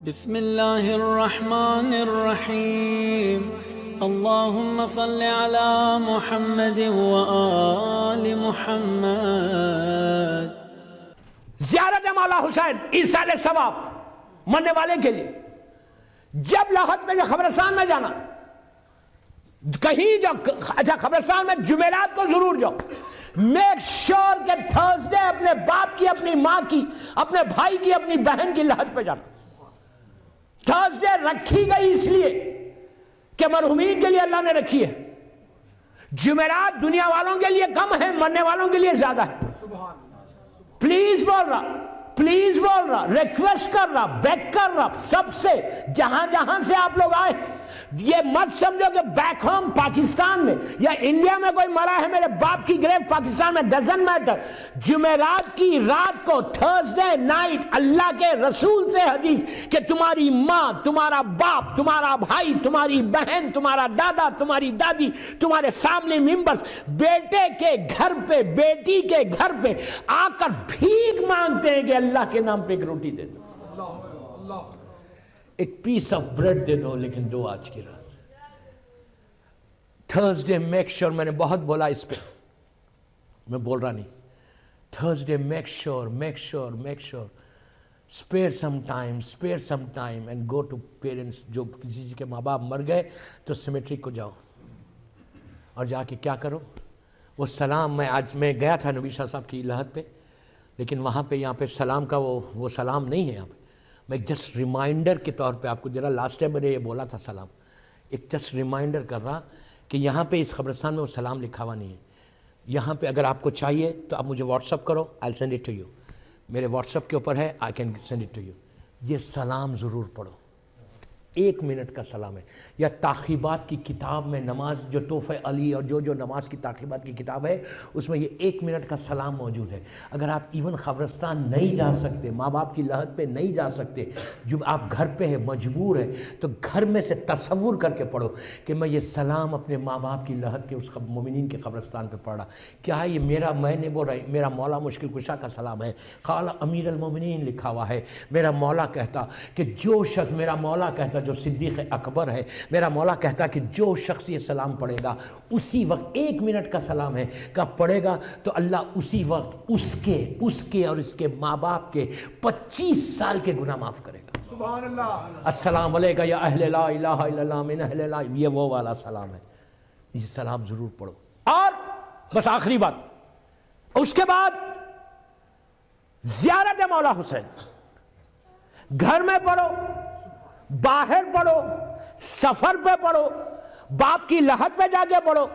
بسم اللہ الرحمن الرحیم اللہم صل علی محمد وآل محمد۔ زیارت مولا حسین ایصال ثواب مرنے والے کے لیے جب لحد میں قبرستان میں جانا، کہیں جاؤ، اچھا قبرستان میں جمعرات کو ضرور جاؤ، میک شور کہ تھرسڈے اپنے باپ کی، اپنی ماں کی، اپنے بھائی کی، اپنی بہن کی لحد پہ جانا۔ تھرسڈے رکھی گئی اس لیے کہ مرحومین کے لیے اللہ نے رکھی ہے، جمعرات دنیا والوں کے لیے کم ہے، مرنے والوں کے لیے زیادہ ہے۔ پلیز بول رہا، ریکویسٹ کر رہا، بیک کر رہا سب سے، جہاں جہاں سے آپ لوگ آئے، یہ مت سمجھو کہ بیک ہوم پاکستان میں یا انڈیا میں کوئی مرا ہے، میرے باپ کی گریو پاکستان میں، ڈزنٹ میٹر۔ جمعرات کی رات کو، تھرسڈے نائٹ، اللہ کے رسول سے حدیث کہ تمہاری ماں، تمہارا باپ، تمہارا بھائی، تمہاری بہن، تمہارا دادا، تمہاری دادی، تمہارے فیملی ممبرز بیٹے کے گھر پہ، بیٹی کے گھر پہ آ کر بھیک مانگتے ہیں کہ اللہ کے نام پہ ایک روٹی دے دو، ایک پیس آف بریڈ دے دو، لیکن دو آج کی رات۔ تھرسڈے میک شور، میں نے بہت بولا اس پہ، میں بول رہا نہیں، Thursday make sure spare some time and go to parents۔ جو کسی کے ماں باپ مر گئے تو سیمیٹری کو جاؤ اور جا کے کیا کرو، وہ سلام، میں گیا تھا نبی شاہ صاحب کی لحد پہ، لیکن وہاں پہ یہاں پہ سلام کا وہ سلام نہیں ہے یہاں پہ، میں جسٹ ریمائنڈر کے طور پہ آپ کو ذرا، لاسٹ ٹائم میں نے یہ بولا تھا سلام، ایک جسٹ ریمائنڈر کر رہا کہ یہاں پہ اس قبرستان میں وہ سلام لکھا ہوا نہیں ہے۔ یہاں پہ اگر آپ کو چاہیے تو آپ مجھے واٹس اپ کرو، I'll send it to you، میرے واٹس اپ کے اوپر ہے، I can send it to you۔ یہ سلام ضرور پڑھو، 1 منٹ کا سلام ہے۔ یا تعقیبات کی کتاب میں نماز، جو تحفہ علی اور جو نماز کی تعقیبات کی کتاب ہے، اس میں یہ 1 منٹ کا سلام موجود ہے۔ اگر آپ ایون قبرستان نہیں جا سکتے، ماں باپ کی لحد پہ نہیں جا سکتے، جو آپ گھر پہ ہے، مجبور ہے، تو گھر میں سے تصور کر کے پڑھو کہ میں یہ سلام اپنے ماں باپ کی لحد کے اس مومنین کے قبرستان پہ پڑھا۔ کیا ہے یہ میں نے بول رہا، میرا مولا مشکل کشا کا سلام ہے، قال امیر المومنین لکھا ہوا ہے۔ میرا مولا کہتا کہ جو شخص، میرا مولا کہتا جو صدیق اکبر ہے، میرا مولا کہتا کہ جو شخص یہ سلام پڑھے گا اسی وقت، 1 منٹ کا سلام ہے، کب پڑھے گا تو اللہ اسی وقت اس کے اور اس کے ماں باپ کے 25 سال کے گناہ معاف کرے گا۔ سبحان اللہ۔ السلام علیکم یا اہل لا الہ الا اللہ من اہل لا، یہ وہ والا سلام ہے، یہ سلام ضرور پڑھو۔ اور بس آخری بات، اس کے بعد زیارت مولا حسین گھر میں پڑھو، باہر پڑھو، سفر پہ پڑھو، باپ کی لحد پہ جا کے پڑھو۔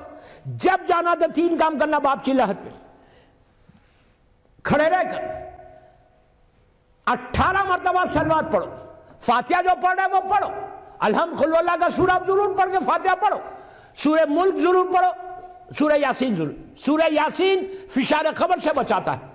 جب جانا تو 3 کام کرنا، باپ کی لحد پہ کھڑے رہ کر 18 مرتبہ صلوات پڑھو، فاتحہ جو پڑھ رہے وہ پڑھو، الحمد اللہ کا سورہ ضرور پڑھ کے فاتحہ پڑھو، سورہ ملک ضرور پڑھو، سورہ یاسین ضرور۔ سورہ یاسین فشار قبر سے بچاتا ہے،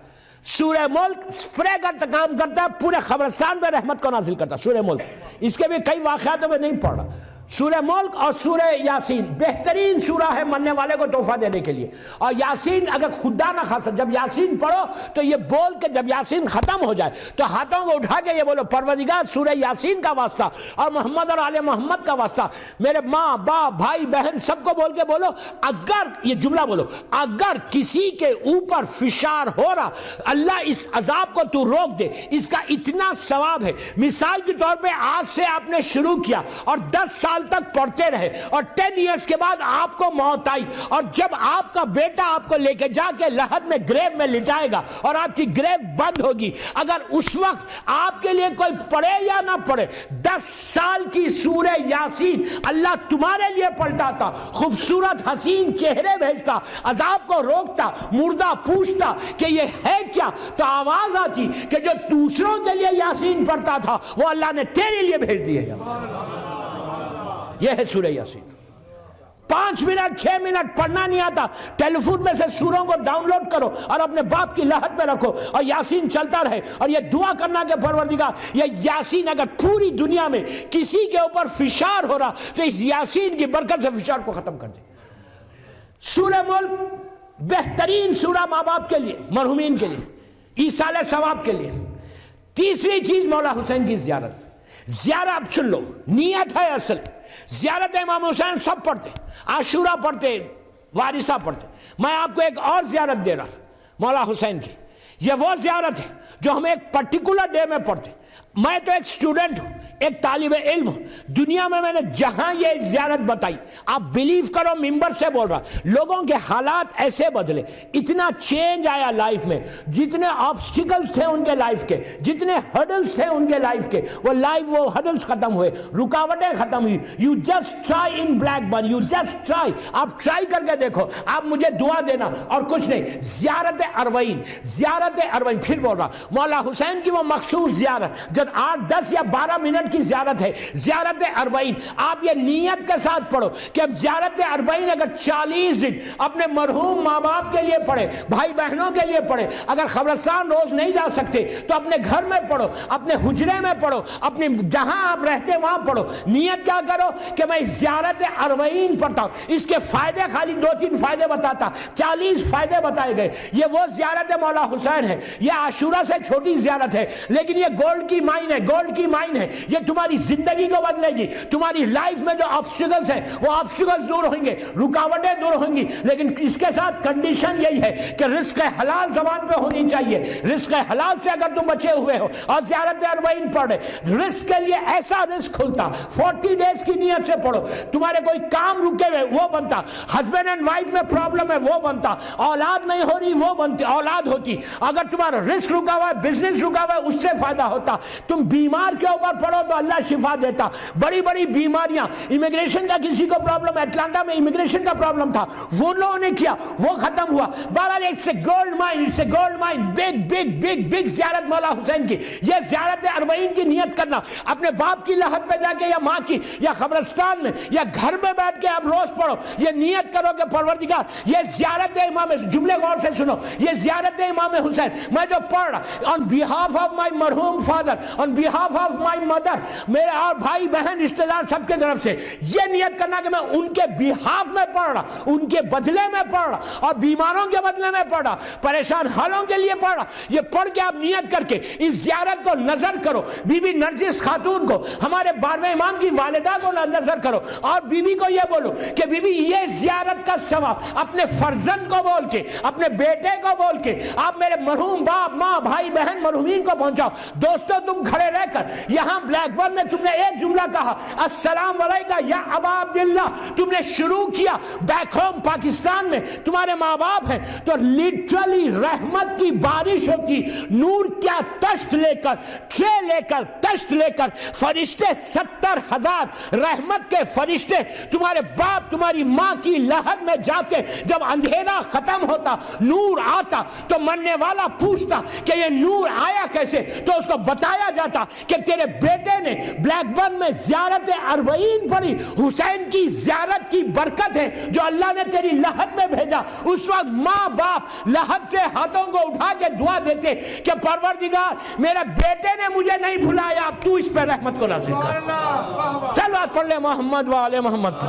سورہ ملک سپرے کا کام کرتا ہے، پورے قبرستان پہ رحمت کو نازل کرتا ہے۔ سورہ ملک، اس کے بھی کئی واقعات میں نہیں پڑھ رہا۔ سورہ ملک اور سورہ یاسین بہترین سورہ ہے مرنے والے کو تحفہ دینے کے لیے۔ اور یاسین اگر خدا نہ خاصا جب یاسین پڑھو تو یہ بول کے، جب یاسین ختم ہو جائے تو ہاتھوں کو اٹھا کے یہ بولو، پروردگار سورہ یاسین کا واسطہ اور محمد اور آل محمد کا واسطہ، میرے ماں باپ بھائی بہن سب کو بول کے بولو، اگر یہ جملہ بولو، اگر کسی کے اوپر فشار ہو رہا، اللہ اس عذاب کو تو روک دے، اس کا اتنا ثواب ہے۔ مثال کے طور پہ آج سے آپ نے شروع کیا اور 10 سال تک پڑھتے رہے اور 10 ایئرز کے بعد آپ کو موت آئی، اور جب آپ کا بیٹا آپ کو لے کے جا کے لحد میں گریو میں لٹائے گا اور آپ کی گریو بند ہوگی، اگر اس وقت آپ کے لیے کوئی پڑھے یا نہ پڑھے، 10 سال کی سورہ یاسین اللہ تمہارے لیے پلٹاتا، خوبصورت حسین چہرے بھیجتا، عذاب کو روکتا، مردہ پوچھتا کہ یہ ہے کیا، تو آواز آتی کہ جو دوسروں کے لیے یاسین پڑھتا تھا وہ اللہ نے تیرے لیے بھیج دیا۔ یہ ہے سورہ یاسین۔ 5 منٹ 6 منٹ پڑھنا نہیں آتا، ٹیلی فون میں سے سوروں کو ڈاؤن لوڈ کرو اور اپنے باپ کی لحد میں رکھو اور یاسین چلتا رہے، اور یہ دعا کرنا کہ پروردگار یہ یاسین اگر پوری دنیا میں کسی کے اوپر فشار ہو رہا تو اس یاسین کی برکت سے فشار کو ختم کر دے۔ سورہ ملک بہترین سورہ ماں باپ کے لیے، مرحومین کے لیے، ایصال ثواب کے لیے۔ تیسری چیز مولا حسین کی زیارت۔ زیارہ اب سن لو، نیت ہے اصل. زیارت امام حسین سب پڑھتے، عاشورہ پڑھتے، وارثہ پڑھتے. میں آپ کو ایک اور زیارت دے رہا ہوں مولا حسین کی. یہ وہ زیارت ہے جو ہم ایک پرٹیکولر ڈے میں پڑھتے. میں تو ایک اسٹوڈنٹ ہوں، ایک طالب علم ہوں. دنیا میں میں نے جہاں یہ زیارت بتائی، آپ بلیو کرو، ممبر سے بول رہا، لوگوں کے حالات ایسے بدلے، اتنا چینج آیا لائف میں. جتنے آبسٹیکلز تھے ان کے لائف کے، جتنے ہڈلز تھے ان کے لائف کے، وہ ہڈلز ختم ہوئے، رکاوٹیں ختم ہوئی. You just try in black burn, you just try. آپ ٹرائی کر کے دیکھو. آپ مجھے دعا دینا اور کچھ نہیں. زیارت اربعین، زیارت اربعین، پھر بول رہا، مولا حسین کی وہ مخصوص زیارت جب 8 10 یا 12 منٹ کی زیارت ہے، زیارت اربعین. آپ یہ نیت کے ساتھ پڑھو کہ اب زیارت اربعین اگر 40 دن اپنے مرحوم ماں باپ کے لیے پڑھے، بھائی بہنوں کے لیے پڑھے. اگر قبرستان روز نہیں جا سکتے تو اپنے گھر میں پڑھو، اپنے حجرے میں پڑھو، اپنے جہاں آپ رہتے وہاں پڑھو. نیت کیا کرو کہ میں زیارت اربعین پڑھتا ہوں. اس کے فائدے خالی 2-3 فائدے بتاتا، 40 فائدے بتائے گئے. یہ وہ زیارت مولا حسین ہے. یہ عاشورہ سے چھوٹی زیارت ہے لیکن یہ گولڈ کی مائن ہے، گولڈ کی مائن ہے. یہ تمہاری زندگی کو بدلے گی. تمہاری لائف میں جو آبسٹیکلز ہیں وہ آبسٹیکلز دور ہویں گے، رکاوٹیں دور ہوں گی. لیکن اس کے ساتھ کنڈیشن یہی ہے کہ رزق حلال زبان پہ ہونی چاہیے. رزق حلال سے اگر تم بچے ہوئے ہو اور زیارت اربعین پڑھ رہے، رزق کے لیے ایسا رزق کھلتا. 40 ڈیز کی نیت سے پڑھو. تمہارے کوئی کام رکے ہوئے وہ بنتا، ہسبینڈ اینڈ وائف میں پرابلم ہے وہ بنتا، اولاد نہیں ہو رہی وہ بنتی، اولاد ہوتی. اگر تمہارا رزق رکا ہوا ہے، بزنس رکا ہوا ہے، اس سے فائدہ ہوتا. تم بیمار کے اوپر پڑھو تو اللہ شفا دیتا. بڑی بڑی بیماریاں، امیگریشن کا کسی کو پرابلم ہے، اٹلانٹا میں امیگریشن کا پرابلم تھا، وہ لوگوں نے کیا، وہ ختم ہوا. بہرحال it's a gold mine, it's a gold mine. Big big big big زیارت مولا حسین کی. یہ زیارت اربعین کی نیت کرنا، اپنے باپ کی لحد پہ جا کے یا ماں کی یا قبرستان میں یا گھر میں بیٹھ کے آپ روز پڑھو. یہ نیت کرو کہ پروردگار یہ زیارت امام، جملے غور سے سنو، یہ زیارت امام حسین میں جو پڑھ رہا on behalf of my مرحوم father, on behalf of my mother، میرے اور بھائی بہن رشتہ دار سب کے طرف سے یہ نیت کرنا کہ میں ان کے بیہاف میں پڑھ رہا، ان کے بدلے میں پڑھ رہا، اور بیماروں کے بدلے میں پڑھ رہا، پریشان حالوں کے لیے پڑھ رہا. یہ پڑھ کے آپ نیت کر کے اس زیارت کو نظر کرو. بی بی نرجس خاتون کو، ہمارے 12ویں امام کی والدہ کو نظر کرو اور بی بی کو یہ بولو کہ بی بی یہ زیارت کا ثواب اپنے فرزند کو بول کے، اپنے بیٹے کو بول کے آپ میرے مرحوم باپ ماں بھائی بہن مرحومین کو پہنچاؤ. دوستو تم کھڑے رہ کر یہاں بلیک برن میں تم نے ایک جملہ کہا، السلام علیکم یا ابا عبداللہ. تم نے شروع کیا. بیک ہوم پاکستان میں تمہارے ماں باپ ہیں تو لٹرلی رحمت کی بارش ہوتی. نور کیا تشت لے کر، ٹرے لے کر، تشت لے کر فرشتے 70,000 رحمت کے فرشتے تمہارے باپ تمہاری ماں کی لحد میں جا کے جب اندھیرا ختم ہوتا نور آتا تو مرنے والا پوچھتا کہ یہ نور آیا کیسے، تو اس کو بتایا جاتا کہ تیرے بیٹے نے بلیک برن میں زیارت اربعین پڑھی. حسین کی زیارت کی برکت ہے جو اللہ نے تیری لحد میں بھیجا. اس وقت ماں باپ لحد سے ہاتھوں کو اٹھا کے دعا دیتے کہ پروردگار میرے بیٹے نے مجھے نہیں بھلایا، اب تو اس پہ رحمت کو نازل کر. چل بات پڑھ لے محمد و آل محمد.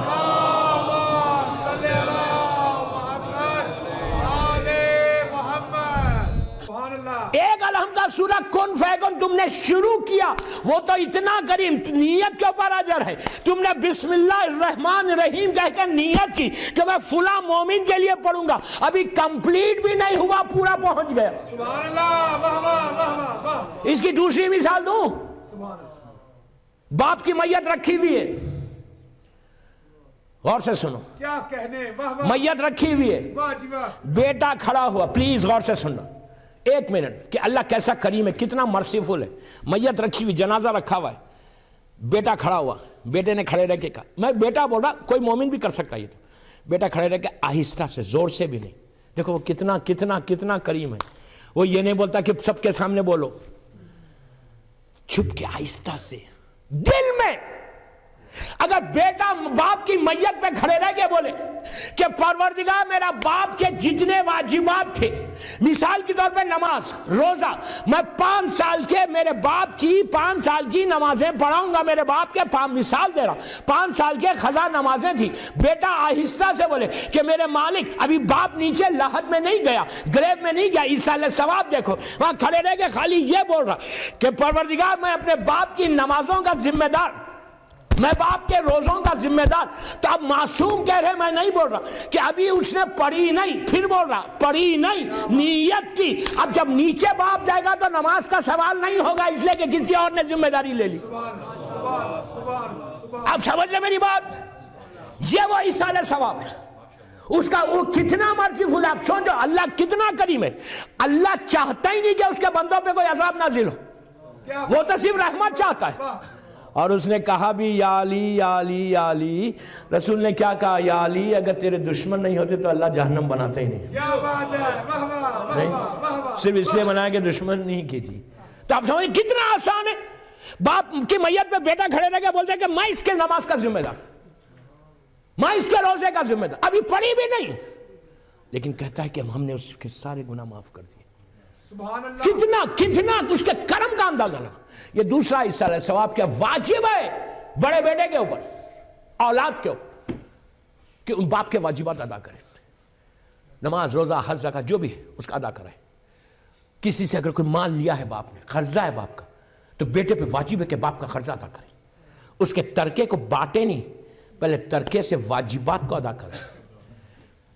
ایک الحمد سورہ کن فیکن تم نے شروع کیا، وہ تو اتنا کریم، نیت کے اوپر اجر ہے. تم نے بسم اللہ الرحمن الرحیم کہہ کے نیت کی کہ میں فلاں مومن کے لیے پڑھوں گا. ابھی کمپلیٹ بھی نہیں ہوا، پورا پہنچ گیا. سبحان اللہ. اس کی دوسری مثال دوں، باپ کی میت رکھی ہوئی ہے، غور سے سنو، کیا کہنے، میت رکھی ہوئی ہے، بیٹا کھڑا ہوا، پلیز غور سے سننا 1 منٹ کہ اللہ کیسا کریم ہے، کتنا مرسیفل ہے. میت رکھی ہوئی، جنازہ رکھا ہوا ہے، بیٹا کھڑا ہوا. بیٹے نے کھڑے رہ کے کہا، میں بیٹا بول رہا، کوئی مومن بھی کر سکتا ہے. یہ تو بیٹا کھڑے رہ کے آہستہ سے، زور سے بھی نہیں. دیکھو وہ کتنا کتنا کتنا کریم ہے. وہ یہ نہیں بولتا کہ سب کے سامنے بولو، چھپ کے آہستہ سے دل میں اگر بیٹا باپ کی میت پہ کھڑے رہ کے بولے کہ پروردگار میرا باپ کے جتنے واجبات تھے، مثال کے طور پہ نماز روزہ، میں 5 سال کے میرے باپ کی 5 سال کی نمازیں پڑھاؤں گا، میرے باپ کے مثال دے رہا ہوں 5 سال کے قضا نمازیں تھی، بیٹا آہستہ سے بولے کہ میرے مالک، ابھی باپ نیچے لحد میں نہیں گیا، گریب میں نہیں گیا، ایصال ثواب دیکھو، وہاں کھڑے رہ کے خالی یہ بول رہا کہ پروردگار میں اپنے باپ کی نمازوں کا ذمہ دار، میں باپ کے روزوں کا ذمہ دار۔ تو اب معصوم کہہ رہے میں نہیں بول رہا کہ ابھی اس نے پڑھی نہیں، پھر بول رہا پڑھی نہیں، نیت کی۔ اب جب نیچے باپ جائے گا تو نماز کا سوال نہیں ہوگا، اس لیے کہ کسی اور نے ذمہ داری لے لی۔ آپ سمجھ لیں میری بات؟ یہ وہ ایصال ثواب ہے، اس کا وہ کتنا مرضیفل ہے۔ آپ سوچو اللہ کتنا کریم ہے، اللہ چاہتا ہی نہیں کہ اس کے بندوں پہ کوئی عذاب نازل ہو، وہ تو صرف رحمت چاہتا ہے۔ اور اس نے کہا بھی یا علی یا علی یا علی، رسول نے کیا کہا؟ یا علی اگر تیرے دشمن نہیں ہوتے تو اللہ جہنم بناتا ہی نہیں، صرف اس لیے بنایا کہ دشمن نہیں کی تھی۔ تو آپ سمجھیں کتنا آسان ہے، باپ کی میت پہ بیٹا کھڑے رہ کے بولتے کہ میں اس کے نماز کا ذمہ دار، میں اس کے روزے کا ذمہ دار، ابھی پڑھی بھی نہیں، لیکن کہتا ہے کہ ہم نے اس کے سارے گناہ معاف کر دیے۔ کتنا اس کے کرم کا اندازہ لگا۔ یہ دوسرا ایصال ثواب کیا واجب ہے بڑے بیٹے کے اوپر، اولاد کے اوپر، کہ ان باپ کے واجبات ادا کریں، نماز روزہ حج زکات جو بھی ہے اس کا ادا کریں۔ کسی سے اگر کوئی مال لیا ہے باپ نے، قرضہ ہے باپ کا، تو بیٹے پہ واجب ہے کہ باپ کا قرضہ ادا کریں، اس کے ترکے کو بانٹے نہیں، پہلے ترکے سے واجبات کو ادا کریں۔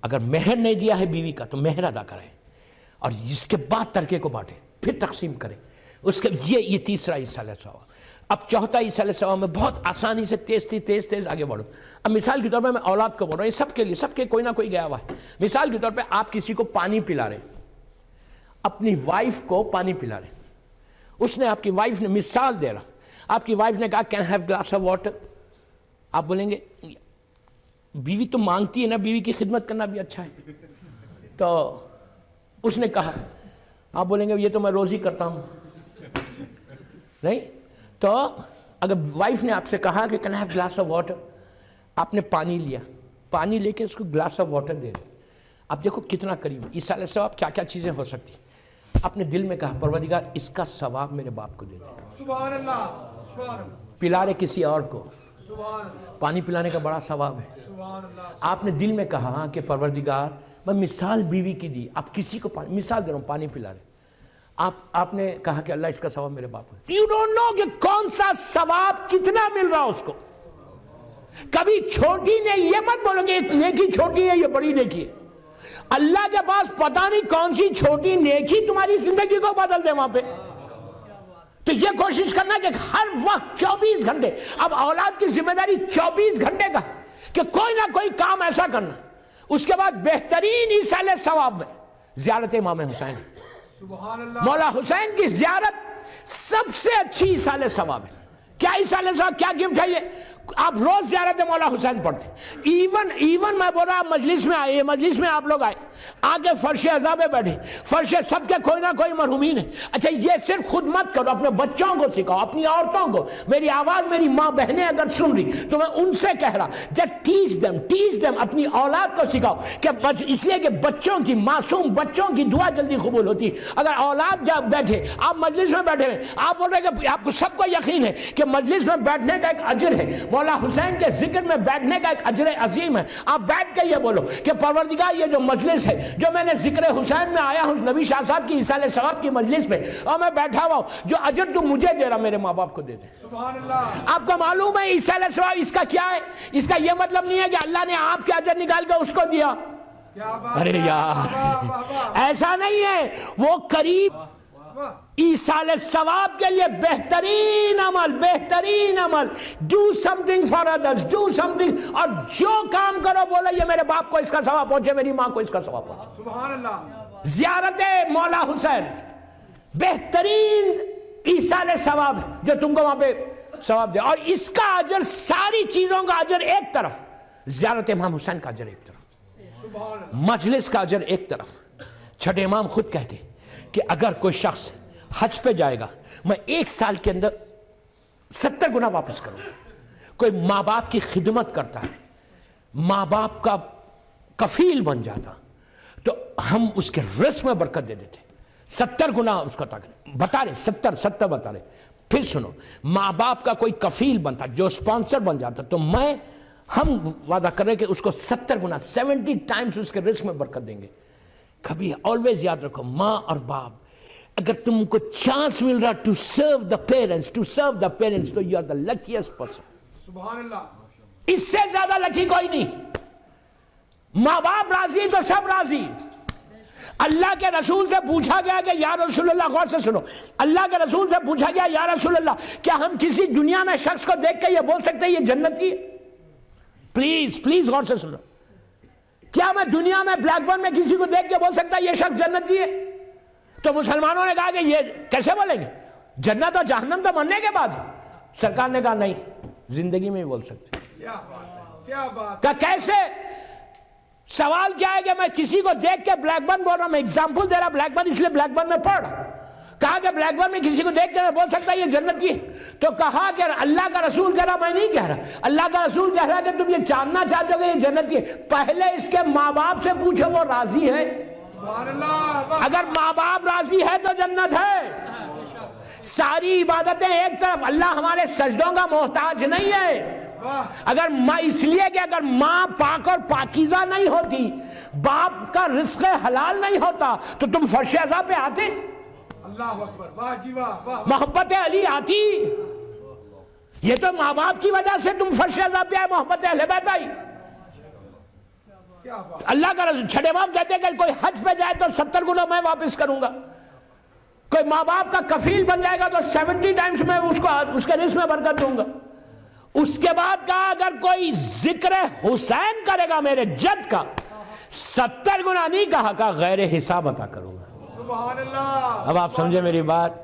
اگر مہر نہیں دیا ہے بیوی کا تو مہر ادا کریں، اور اس کے بعد ترکے کو بانٹیں، پھر تقسیم کریں۔ اس کے یہ تیسرا ایصال ثواب۔ اب چوتھا ایصال ثواب میں بہت آسانی سے تیز آگے بڑھو۔ اب مثال کے طور پہ میں اولاد کو بول رہا ہوں، یہ سب کے لیے، سب کے کوئی نہ کوئی گیا ہوا ہے۔ مثال کے طور پہ آپ کسی کو پانی پلا رہے ہیں، اپنی وائف کو پانی پلا رہے ہیں، اس نے آپ کی وائف نے، مثال دے رہا، آپ کی وائف نے کہا can have glass of water, آپ بولیں گے بیوی تو مانگتی ہے نا، بیوی کی خدمت کرنا بھی اچھا ہے، تو اس نے کہا، آپ بولیں گے یہ تو میں روز ہی کرتا ہوں، نہیں؟ تو اگر وائف نے آپ سے کہا کہ can have glass of water, آپ نے پانی لیا، پانی لے کے اس کو گلاس آف واٹر دے رہے، اب دیکھو کتنا قریب ہے۔ ایصال ثواب کیا کیا چیزیں ہو سکتی، اپنے دل میں کہا پروردگار اس کا ثواب میرے باپ کو دے دے، سبحان اللہ، پلا رہے کسی اور کو، پانی پلانے کا بڑا ثواب ہے۔ آپ نے دل میں کہا کہ پروردگار، میں مثال بیوی کی دی، آپ کسی کو مثال دے رہا ہوں پانی پلا رہے، آپ نے کہا کہ اللہ اس کا ثواب میرے باپ کو، یو ڈونٹ نو کہ کون سا ثواب کتنا مل رہا اس کو۔ کبھی چھوٹی نہیں، یہ مت بولو کہ نیکی چھوٹی ہے یہ بڑی نیکی ہے، اللہ کے پاس پتہ نہیں کون سی چھوٹی نیکی تمہاری زندگی کو بدل دے وہاں پہ۔ تو یہ کوشش کرنا کہ ہر وقت 24 گھنٹے، اب اولاد کی ذمہ داری 24 گھنٹے کا کہ کوئی نہ کوئی کام ایسا کرنا۔ اس کے بعد بہترین ایصال ثواب میں زیارت امام حسین، مولا حسین کی زیارت سب سے اچھی ایصال ثواب ہے۔ کیا ایصال ثواب، کیا گفٹ ہے یہ؟ آپ روز زیارت مولا حسین پڑھتے، ایون میں بول رہا مجلس میں آئے، مجلس میں آپ لوگ آئے، آگے فرش عزا پہ بیٹھے، فرش سب کے کوئی نہ کوئی مرحومین ہیں، اچھا یہ صرف خود مت کرو، اپنے بچوں کو سکھاؤ، اپنی عورتوں کو، میری آواز میری ماں بہنیں اگر سن رہی تو میں ان سے کہہ رہا جب ٹیچ دیم، اپنی اولاد کو سکھاؤ، کہ اس لیے کہ بچوں کی، معصوم بچوں کی دعا جلدی قبول ہوتی۔ اگر اولاد جب بیٹھے، آپ مجلس میں بیٹھے ہیں، آپ بول رہے کہ آپ کو سب کو یقین ہے کہ مجلس میں بیٹھنے کا ایک اجر ہے، مولا حسین کے ذکر میں بیٹھنے کا ایک اجر عظیم ہے، آپ بیٹھ کے یہ بولو کہ پروردگار یہ جو مجلس ہے، جو میں نے ذکر حسین میں آیا ہوں نبی شاہ صاحب کی ایصال ثواب کی مجلس میں، اور میں بیٹھا ہوا ہوں، جو اجر تو مجھے دے رہا میرے ماں باپ کو دے دے۔ سبحان اللہ۔ آپ کو معلوم ہے ایصال ثواب اس کا کیا ہے؟ اس کا یہ مطلب نہیں ہے کہ اللہ نے آپ کے اجر نکال کے اس کو دیا، ارے یار ایسا نہیں ہے، وہ قریب ایصال ثواب کے لیے بہترین عمل، do something for others, do something، اور جو کام کرو بولو یہ میرے باپ کو اس کا ثواب پہنچے، میری ماں کو اس کا ثواب پہنچے۔ سبحان اللہ۔ زیارت مولا حسین بہترین ایصال ثواب ہے جو تم کو وہاں پہ ثواب دے، اور اس کا اجر، ساری چیزوں کا اجر ایک طرف، زیارت امام حسین کا اجر ایک طرف، مجلس کا اجر ایک طرف۔ چھٹے امام خود کہتے کہ اگر کوئی شخص حج پہ جائے گا، میں 1 سال کے اندر 70 گنا واپس کروں گا۔ کوئی ماں باپ کی خدمت کرتا ہے, ماں باپ کا کفیل بن جاتا, تو ہم اس کے رزق میں برکت دے دیتے, 70 گنا اس کا طاقت بتا رہے, 70 بتا رہے. پھر سنو, ماں باپ کا کوئی کفیل بنتا, جو سپانسر بن جاتا, تو ہم وعدہ کر رہے کہ اس کو 70 گنا 70 ٹائمز اس کے رزق میں برکت دیں گے. کبھی آلویز یاد رکھو, ماں اور باپ, اگر تم کو چانس مل رہا ٹو سرو دا پیرنٹس, تو you are the luckiest person. سبحان اللہ. اس سے زیادہ لکی کوئی نہیں. ماں باپ راضی تو سب راضی. اللہ کے رسول سے پوچھا گیا کہ یا رسول اللہ, غور سے سنو, اللہ کے رسول سے پوچھا گیا یا رسول اللہ, کیا ہم کسی دنیا میں شخص کو دیکھ کے یہ بول سکتے ہیں یہ جنتی ہے؟ پلیز غور سے سنو, کیا میں دنیا میں بلیک برن میں کسی کو دیکھ کے بول سکتا یہ شخص جنتی ہے؟ تو مسلمانوں نے کہا کہ یہ کیسے بولیں گے, جنت اور جہنم تو مرنے کے بعد. سرکار نے کہا نہیں, زندگی میں ہی بول سکتے. کیا بات ہے, کیا بات. کہ کیسے؟ سوال کیا ہے کہ میں کسی کو دیکھ کے بلیک برن بول رہا ہوں, میں ایگزامپل دے رہا بلیک برن, اس لیے بلیک برن میں پڑھ رہا. کہا کہ بلیک برن میں کسی کو دیکھ کے میں بول سکتا یہ جنتی ہے؟ تو کہا کہ اللہ کا رسول کہہ رہا, میں نہیں کہہ رہا, اللہ کا رسول کہہ رہا کہ تم یہ جاننا چاہتے ہو کہ یہ جنتی ہے, پہلے اس کے ماں باپ سے پوچھو وہ راضی ہے. سبحان اللہ. اگر ماں باپ راضی ہے تو جنت ہے. ساری عبادتیں ایک طرف, اللہ ہمارے سجدوں کا محتاج نہیں ہے. اگر اس لیے کہ اگر ماں پاک اور پاکیزہ نہیں ہوتی, باپ کا رزق حلال نہیں ہوتا, تو تم فرش عزا پہ آتے؟ اللہ اکبر, واہ جی واہ, واہ. محبت علی آتی؟ یہ تو ماں باپ کی وجہ سے تم فرش عزا پہ آئے, محبت اہل بیت آئی. کیا بات. اللہ کا رسول چھٹے باپ کہتے ہیں کہ کوئی حج پہ جائے تو 70 گنا میں واپس کروں گا. کوئی ماں باپ کا کفیل بن جائے گا تو 70 ٹائمز میں اس کے رزق میں برکت دوں گا. اس کے بعد کہا اگر کوئی ذکر حسین کرے گا میرے جد کا, 70 گنا نہیں کہا, غیر حساب عطا کروں گا. سبحان اللہ. اب آپ سمجھے میری بات.